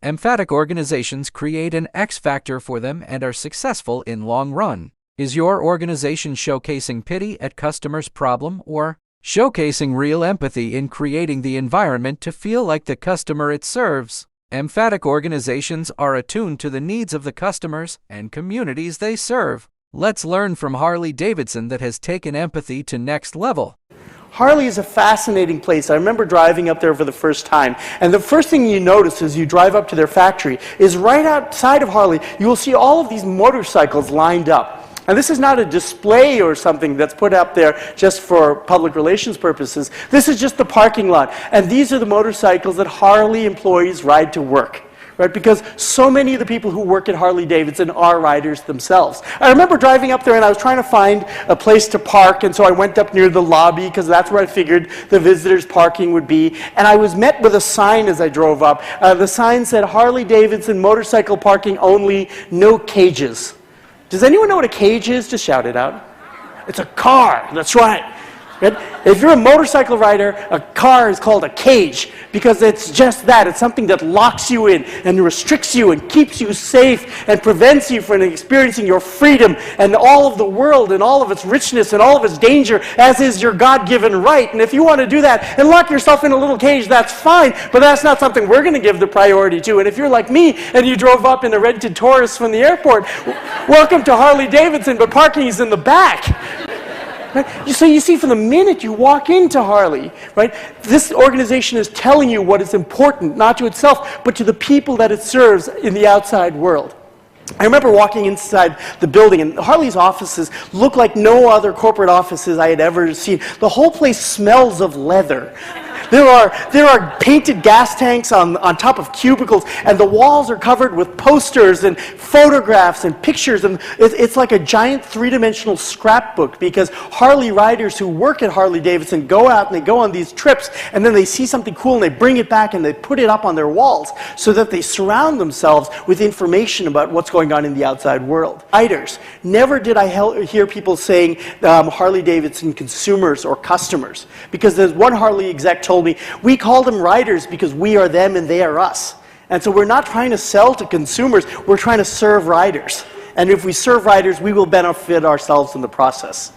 Emphatic organizations create an X factor for them and are successful in long run. Is your organization showcasing pity at customers' problem or showcasing real empathy in creating the environment to feel like the customer it serves? Emphatic organizations are attuned to the needs of the customers and communities they serve. Let's learn from Harley Davidson that has taken empathy to next level. Harley is a fascinating place. I remember driving up there for the first time, and the first thing you notice as you drive up to their factory is right outside of Harley, you will see all of these motorcycles lined up. And this is not a display or something that's put up there just for public relations purposes. This is just the parking lot. And these are the motorcycles that Harley employees ride to work. Right? Because so many of the people who work at Harley Davidson are riders themselves. I remember driving up there and I was trying to find a place to park, and so I went up near the lobby because that's where I figured the visitors' parking would be. And I was met with a sign as I drove up. The sign said, "Harley Davidson motorcycle parking only, no cages." Does anyone know what a cage is? Just shout it out. It's a car, that's right. If you're a motorcycle rider, a car is called a cage because it's just that. It's something that locks you in and restricts you and keeps you safe and prevents you from experiencing your freedom and all of the world and all of its richness and all of its danger, as is your God-given right. And if you want to do that and lock yourself in a little cage, that's fine, but that's not something we're going to give the priority to. And if you're like me and you drove up in a rented Taurus from the airport, welcome to Harley Davidson, but parking is in the back. Right? So you see, from the minute you walk into Harley, right, this organization is telling you what is important, not to itself, but to the people that it serves in the outside world. I remember walking inside the building, and Harley's offices look like no other corporate offices I had ever seen. The whole place smells of leather. There are painted gas tanks on top of cubicles, and the walls are covered with posters and photographs and pictures, and it's like a giant three-dimensional scrapbook, because Harley riders who work at Harley Davidson go out and they go on these trips, and then they see something cool and they bring it back and they put it up on their walls so that they surround themselves with information about what's going on in the outside world. Riders. Never did I hear people saying Harley Davidson consumers or customers, because there's one Harley exec told me, we call them riders because we are them and they are us. And so we're not trying to sell to consumers, we're trying to serve riders. And if we serve riders, we will benefit ourselves in the process.